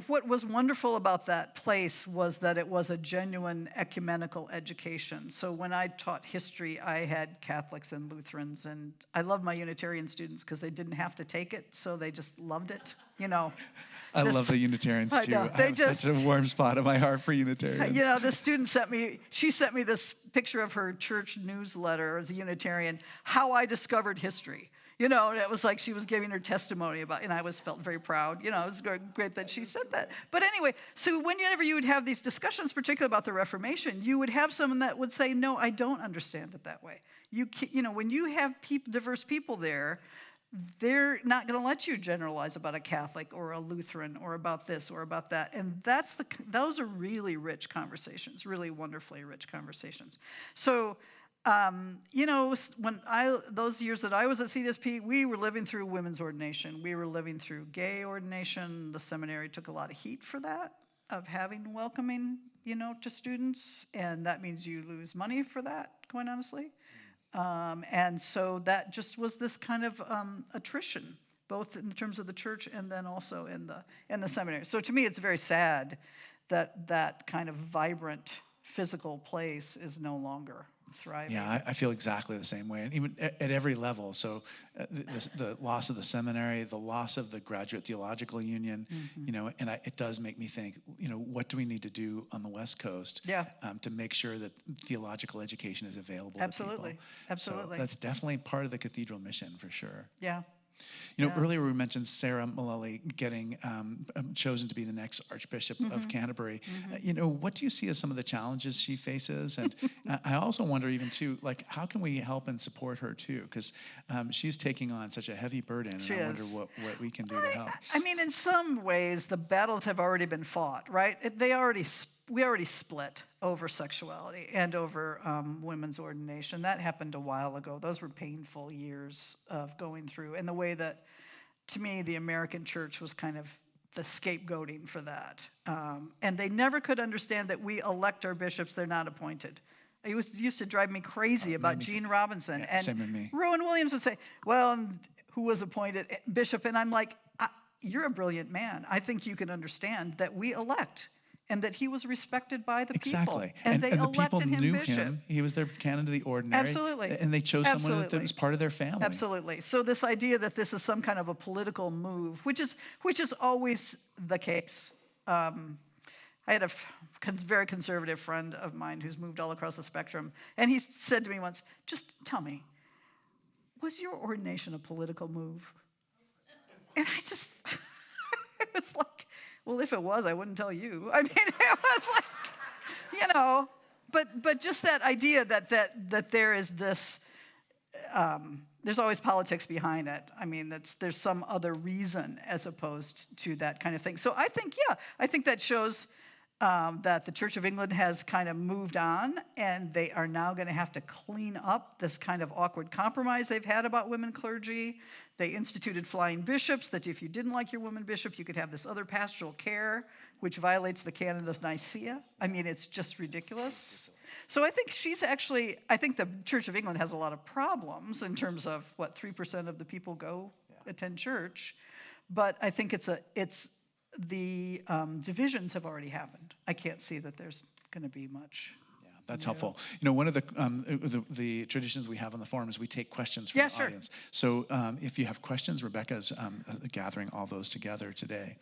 what was wonderful about that place was that it was a genuine ecumenical education. So when I taught history, I had Catholics and Lutherans, and I love my Unitarian students because they didn't have to take it, so they just loved it, I love the Unitarians too. I have such a warm spot in my heart for Unitarians. The student sent me this picture of her church newsletter as a Unitarian, how I discovered history. And it was like she was giving her testimony about, and I felt very proud. It was great that she said that. But anyway, so whenever you would have these discussions, particularly about the Reformation, you would have someone that would say, no, I don't understand it that way. When you have diverse people there, they're not going to let you generalize about a Catholic or a Lutheran or about this or about that. And those are really rich conversations, really wonderfully rich conversations. So, those years that I was at CDSP, we were living through women's ordination. We were living through gay ordination. The seminary took a lot of heat for that, of having welcoming, to students. And that means you lose money for that, quite honestly. And so that just was this kind of attrition, both in terms of the church and then also in the seminary. So to me, it's very sad that kind of vibrant physical place is no longer thriving. Yeah, I feel exactly the same way, and even at every level. So the loss of the seminary, the loss of the Graduate Theological Union, and it does make me think, what do we need to do on the West Coast to make sure that theological education is available to people? Absolutely. So that's definitely part of the cathedral mission for sure. Yeah. Earlier we mentioned Sarah Mullally getting chosen to be the next Archbishop of Canterbury. What do you see as some of the challenges she faces? And I also wonder even too, like, how can we help and support her too? Because she's taking on such a heavy burden, and I wonder what we can do to help. In some ways, the battles have already been fought, right? We already split over sexuality and over women's ordination. That happened a while ago. Those were painful years of going through. And the way that, to me, the American church was kind of the scapegoating for that. And they never could understand that we elect our bishops, they're not appointed. It used to drive me crazy about Gene Robinson. Yeah, and same with me. Rowan Williams would say, well, who was appointed bishop? And I'm like, you're a brilliant man. I think you can understand that we elect, and that he was respected by the people. Exactly. And they the people elected him knew bishop. him. He was their canon of the ordinary. Absolutely. And they chose someone that Absolutely. was part of their family. Absolutely. So this idea that this is some kind of a political move, which is always the case. I had a very conservative friend of mine who's moved all across the spectrum, and he said to me once, just tell me, was your ordination a political move? And I just, it was like, well, if it was, I wouldn't tell you. I mean, it was like, but just that idea that there is this, there's always politics behind it. I mean, there's some other reason as opposed to that kind of thing. So I think that shows that the Church of England has kind of moved on, and they are now going to have to clean up this kind of awkward compromise they've had about women clergy. They instituted flying bishops, that if you didn't like your woman bishop, you could have this other pastoral care, which violates the canon of Nicaea. I mean, it's just ridiculous. So I think I think the Church of England has a lot of problems in terms of, 3% of the people attend church. But I think the divisions have already happened. I can't see that there's going to be much. Yeah, that's helpful. One of the traditions we have on the forum is we take questions from the audience. So if you have questions, Rebecca's gathering all those together today.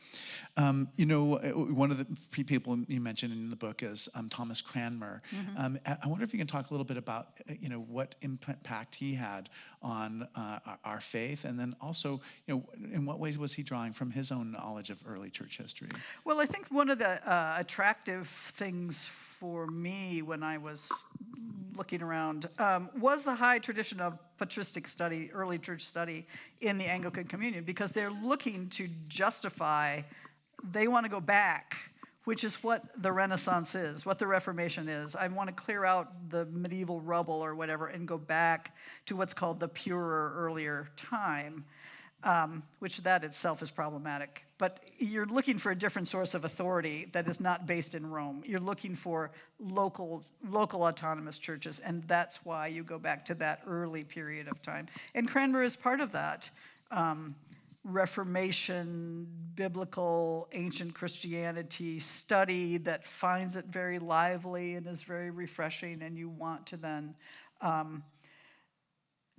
One of the people you mentioned in the book is Thomas Cranmer. Mm-hmm. I wonder if you can talk a little bit about what impact he had on our faith, and then also, in what ways was he drawing from his own knowledge of early church history? Well, I think one of the attractive things for me when I was looking around was the high tradition of patristic study, early church study in the Anglican Communion, because they're looking to justify, they want to go back, which is what the Renaissance is, what the Reformation is. I want to clear out the medieval rubble or whatever and go back to what's called the purer, earlier time, which that itself is problematic. But you're looking for a different source of authority that is not based in Rome. You're looking for local autonomous churches, and that's why you go back to that early period of time. And Cranmer is part of that. Reformation, biblical, ancient Christianity study that finds it very lively and is very refreshing, and you want to then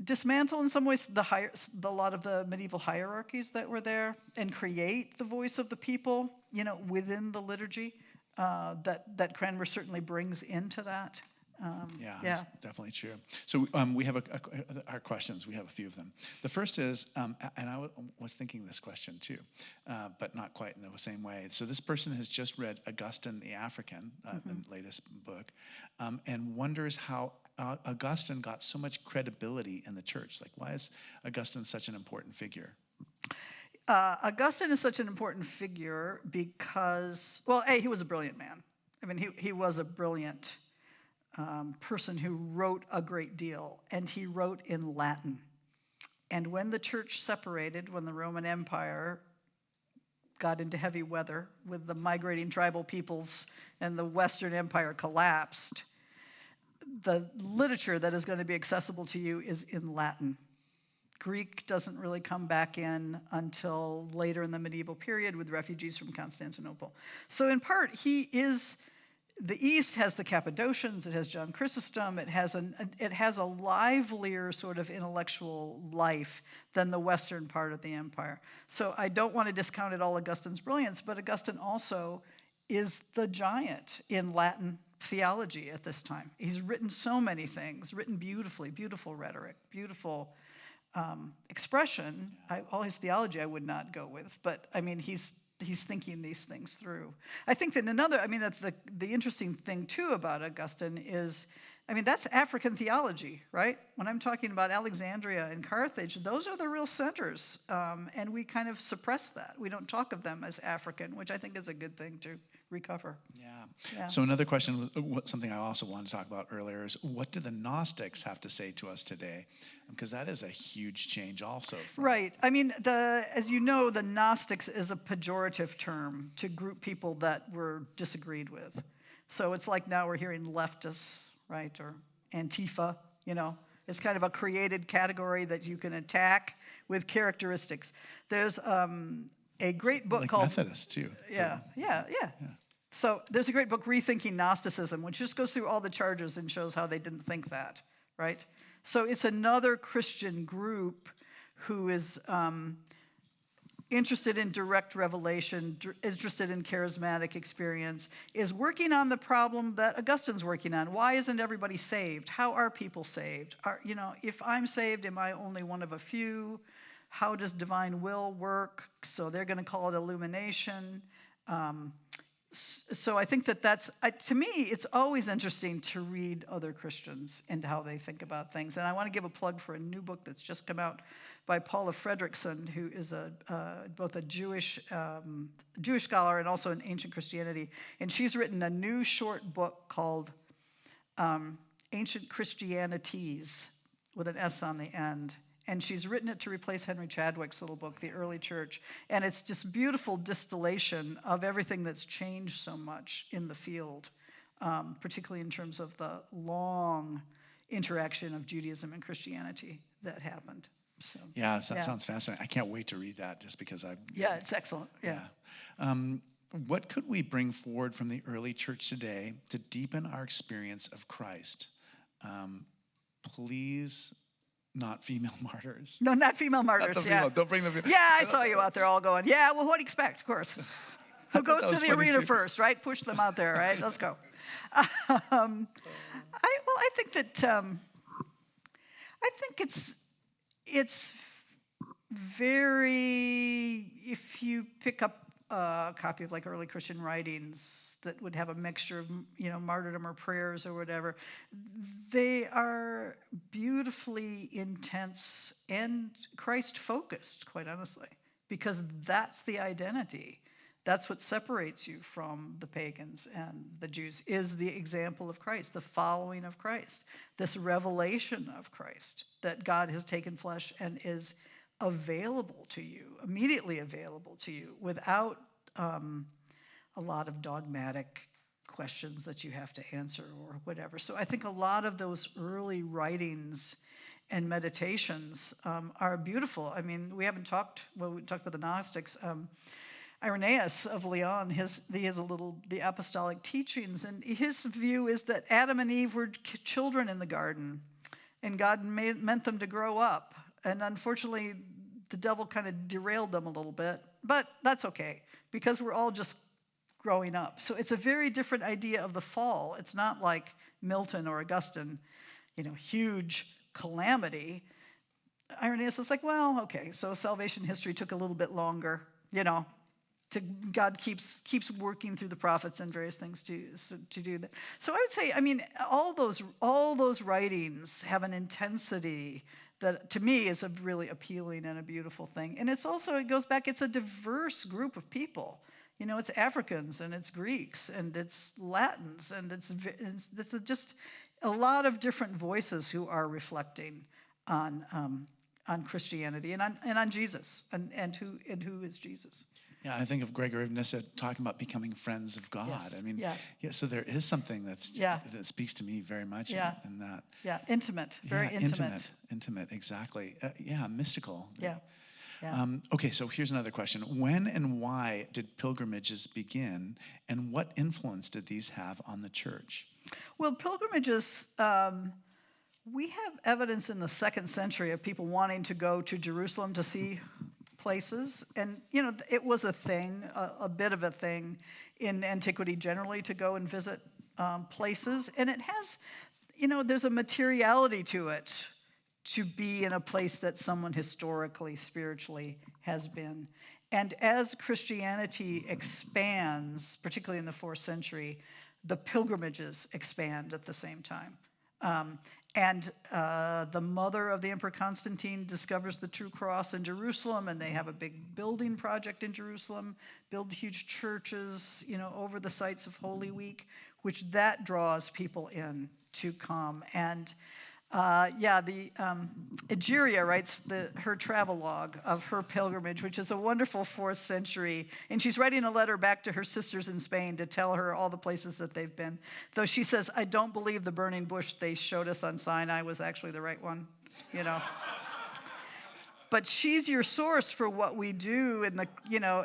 dismantle in some ways a lot of the medieval hierarchies that were there and create the voice of the people, within the liturgy that Cranmer certainly brings into that. That's definitely true. So we have our questions. We have a few of them. The first is, and I was thinking this question too, but not quite in the same way. So this person has just read Augustine the African, the latest book, and wonders how Augustine got so much credibility in the church. Like, why is Augustine such an important figure? Augustine is such an important figure because, he was a brilliant man. I mean, he was a brilliant person who wrote a great deal, and he wrote in Latin. And when the church separated, when the Roman Empire got into heavy weather with the migrating tribal peoples and the Western Empire collapsed, the literature that is going to be accessible to you is in Latin. Greek doesn't really come back in until later in the medieval period with refugees from Constantinople. So in part, the East has the Cappadocians, it has John Chrysostom, it has a livelier sort of intellectual life than the Western part of the empire. So I don't want to discount at all Augustine's brilliance, but Augustine also is the giant in Latin theology at this time. He's written so many things, written beautifully, beautiful rhetoric, beautiful expression. All his theology I would not go with, but I mean, he's thinking these things through. I think that that's the interesting thing too about Augustine is, that's African theology, right? When I'm talking about Alexandria and Carthage, those are the real centers, and we kind of suppress that. We don't talk of them as African, which I think is a good thing to recover. Yeah. So another question, something I also wanted to talk about earlier, is what do the Gnostics have to say to us today? Because that is a huge change also. Right. As you know, the Gnostics is a pejorative term to group people that were disagreed with. So it's like now we're hearing leftists, right, or Antifa, It's kind of a created category that you can attack with characteristics. There's a great book like called Methodist too. Yeah. So there's a great book, Rethinking Gnosticism, which just goes through all the charges and shows how they didn't think that, right? So it's another Christian group who is interested in direct revelation, interested in charismatic experience, is working on the problem that Augustine's working on. Why isn't everybody saved? How are people saved? If I'm saved, am I only one of a few? How does divine will work? So they're going to call it illumination. So I think that's, to me, it's always interesting to read other Christians and how they think about things. And I want to give a plug for a new book that's just come out by Paula Fredrickson, who is both a Jewish scholar and also in ancient Christianity. And she's written a new short book called Ancient Christianities, with an S on the end. And she's written it to replace Henry Chadwick's little book, The Early Church. And it's just beautiful distillation of everything that's changed so much in the field, particularly in terms of the long interaction of Judaism and Christianity that happened. So, that sounds fascinating. I can't wait to read that just because it's excellent. Yeah. What could we bring forward from the early church today to deepen our experience of Christ? Please... Not female martyrs. No, not female martyrs. Not the female. Don't bring the female. Yeah, I saw you out there all going, well, what do you expect? Of course. Who goes to the arena first, right? Push them out there, right? Let's go. I think it's very, if you pick up a copy of like early Christian writings that would have a mixture of, martyrdom or prayers or whatever, they are beautifully intense and Christ-focused, quite honestly, because that's the identity. That's what separates you from the pagans and the Jews, is the example of Christ, the following of Christ, this revelation of Christ, that God has taken flesh and is available to you, immediately available to you, without a lot of dogmatic questions that you have to answer or whatever. So I think a lot of those early writings and meditations are beautiful. I mean, we talked about the Gnostics. Irenaeus of Lyon, he has the apostolic teachings, and his view is that Adam and Eve were children in the garden, and God meant them to grow up. And unfortunately, the devil kind of derailed them a little bit, but that's okay, because we're all just growing up. So it's a very different idea of the fall. It's not like Milton or Augustine, huge calamity. Irenaeus is like, well, okay, so salvation history took a little bit longer, God keeps working through the prophets and various things to do that. So I would say, all those writings have an intensity that to me is a really appealing and a beautiful thing. And it's a diverse group of people. It's Africans and it's Greeks and it's Latins and it's just a lot of different voices who are reflecting on Christianity and on Jesus and who is Jesus. Yeah, I think of Gregory of Nyssa talking about becoming friends of God. Yes. So there is something that speaks to me very much in that. Yeah, intimate, very intimate. Intimate, exactly. Mystical. Yeah. Okay, so here's another question. When and why did pilgrimages begin, and what influence did these have on the church? Well, pilgrimages, we have evidence in the 2nd century of people wanting to go to Jerusalem to see places. And, it was a thing, a bit of a thing in antiquity generally to go and visit places. And it has, there's a materiality to it, to be in a place that someone historically, spiritually has been. And as Christianity expands, particularly in the 4th century, the pilgrimages expand at the same time. The mother of the Emperor Constantine discovers the true cross in Jerusalem, and they have a big building project in Jerusalem, build huge churches, over the sites of Holy Week, which that draws people in to come. And Egeria writes her travelogue of her pilgrimage, which is a wonderful 4th century. And she's writing a letter back to her sisters in Spain to tell her all the places that they've been. Though she says, I don't believe the burning bush they showed us on Sinai was actually the right one, But she's your source for what we do in the,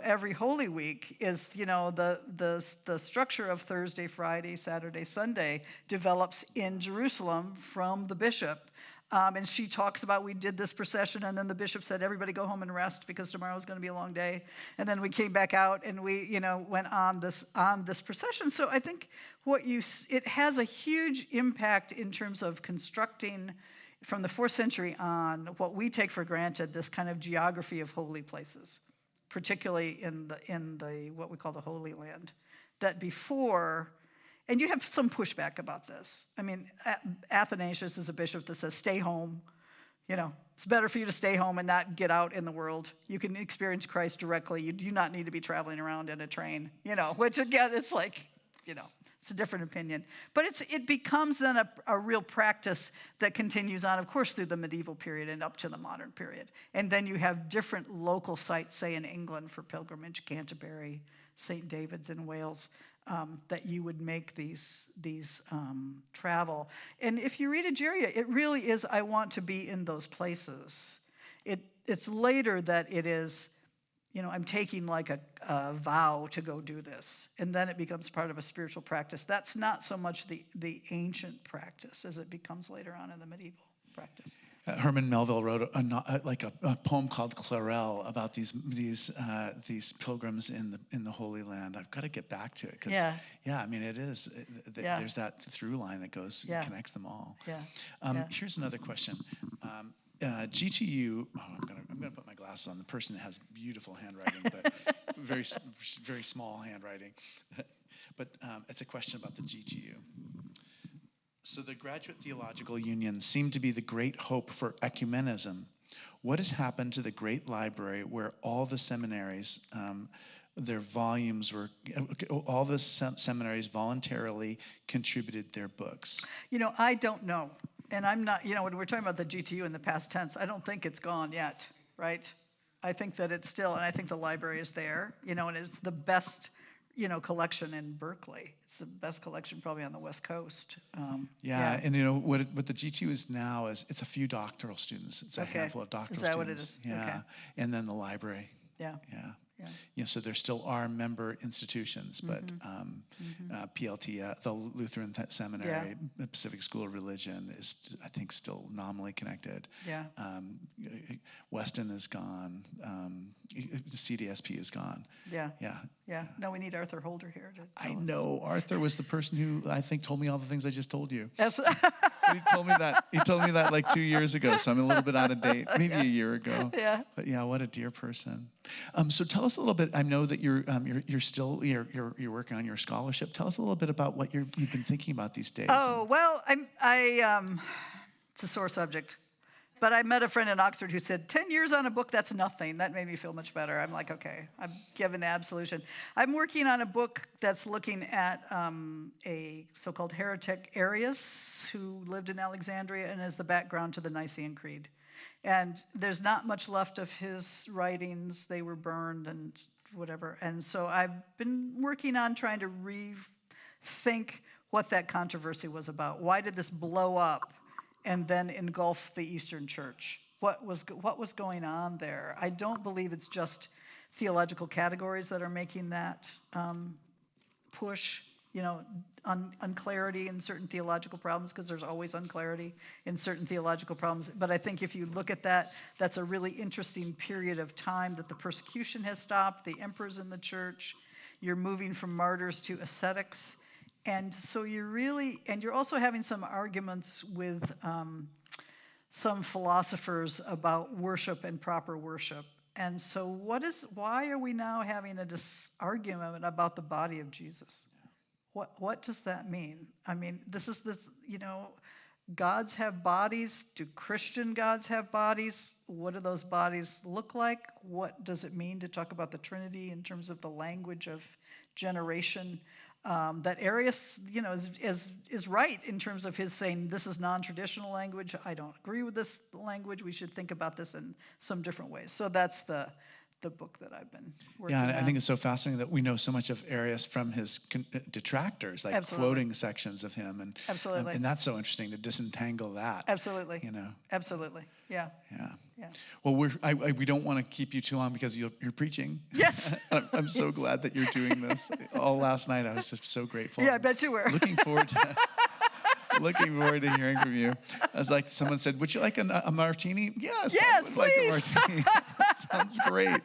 every Holy Week is, the structure of Thursday, Friday, Saturday, Sunday develops in Jerusalem from the bishop. And she talks about, we did this procession, and then the bishop said, everybody go home and rest because tomorrow's going to be a long day. And then we came back out and we, went on this procession. So I think it has a huge impact in terms of constructing, from the 4th century on, what we take for granted, this kind of geography of holy places, particularly in the what we call the Holy Land, that before. And you have some pushback about this. I mean, Athanasius is a bishop that says, stay home. It's better for you to stay home and not get out in the world. You can experience Christ directly. You do not need to be traveling around in a train, which again, it's like, it's a different opinion. But it becomes then a real practice that continues on, of course, through the medieval period and up to the modern period. And then you have different local sites, say in England for pilgrimage, Canterbury, St. David's in Wales, that you would make these travel. And if you read Egeria, it really is, I want to be in those places. It's later that it is, I'm taking like a vow to go do this. And then it becomes part of a spiritual practice. That's not so much the ancient practice as it becomes later on in the medieval practice. Herman Melville wrote a poem called Clarel about these pilgrims in the Holy Land. I've got to get back to it because I mean it is there's that through line that goes connects them all. Here's another question. GTU. I'm gonna put my glasses on. The person has beautiful handwriting, but very very small handwriting. But it's a question about the GTU. So the Graduate Theological Union seemed to be the great hope for ecumenism. What has happened to the great library where all the seminaries, their volumes were, all the seminaries voluntarily contributed their books? I don't know. And I'm not, when we're talking about the GTU in the past tense, I don't think it's gone yet, right? I think that it's still, and I think the library is there, and it's the best collection in Berkeley. It's the best collection probably on the West Coast. And what the GTU is now is it's a few doctoral students. It's a handful of doctoral students. Is that what it is? Yeah, and then the library. Yeah. So there still are member institutions, but PLT, the Lutheran Seminary, Pacific School of Religion is, I think, still nominally connected. Yeah. Weston is gone. CDSP is gone. Yeah. No, we need Arthur Holder here to tell I us. know. Arthur was the person who I think told me all the things I just told you. That's He told me that like 2 years ago, so I'm a little bit out of date, maybe a year ago. Yeah. But what a dear person. So tell us a little bit. I know that you're working on your scholarship. Tell us a little bit about what you've been thinking about these days. Oh well, it's a sore subject. But I met a friend in Oxford who said, 10 years on a book, that's nothing. That made me feel much better. I'm like, okay, I'm given absolution. I'm working on a book that's looking at a so-called heretic Arius who lived in Alexandria and is the background to the Nicene Creed. And there's not much left of his writings. They were burned and whatever. And so I've been working on trying to rethink what that controversy was about. Why did this blow up and then engulf the Eastern Church? What was going on there? I don't believe it's just theological categories that are making that push, unclarity in certain theological problems, because there's always unclarity in certain theological problems. But I think if you look at that, that's a really interesting period of time that the persecution has stopped, the emperors in the church, you're moving from martyrs to ascetics. And so you're also having some arguments with some philosophers about worship and proper worship. And so why are we now having a argument about the body of Jesus? What does that mean? I mean, gods have bodies. Do Christian gods have bodies? What do those bodies look like? What does it mean to talk about the Trinity in terms of the language of generation? That Arius, is right in terms of his saying this is non-traditional language. I don't agree with this language. We should think about this in some different ways. So that's the book that I've been working on. Yeah, and I think it's so fascinating that we know so much of Arius from his detractors, like quoting sections of him, and that's so interesting to disentangle that. Absolutely. Absolutely. Yeah. Yeah. Yeah. Well, we don't want to keep you too long because you're preaching. Yes. I'm so glad that you're doing this. All last night, I was just so grateful. Yeah, I bet you were. Looking forward to hearing from you. I was like, someone said, "Would you like a martini?" Yes, I would please. like a martini. Sounds great.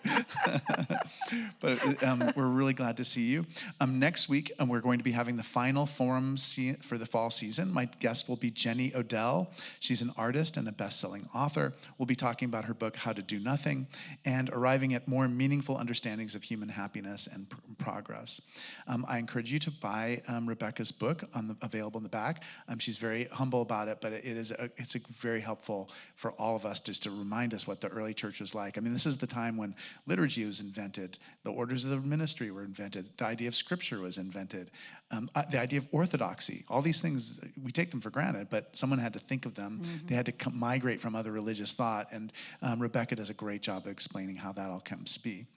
But we're really glad to see you. Next week, we're going to be having the final forum for the fall season. My guest will be Jenny Odell. She's an artist and a best-selling author. We'll be talking about her book, How to Do Nothing, and arriving at more meaningful understandings of human happiness and progress. I encourage you to buy Rebecca's book available in the back. She's very humble about it, but it's very helpful for all of us just to remind us what the early church was like. I mean, this is the time when liturgy was invented, the orders of the ministry were invented, the idea of scripture was invented, the idea of orthodoxy. All these things, we take them for granted, but someone had to think of them. Mm-hmm. They had to migrate from other religious thought, and Rebecca does a great job of explaining how that all comes to be.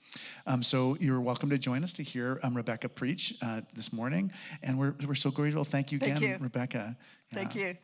So you're welcome to join us to hear Rebecca preach this morning, and we're so grateful. Thank you again, Rebecca. Thank you.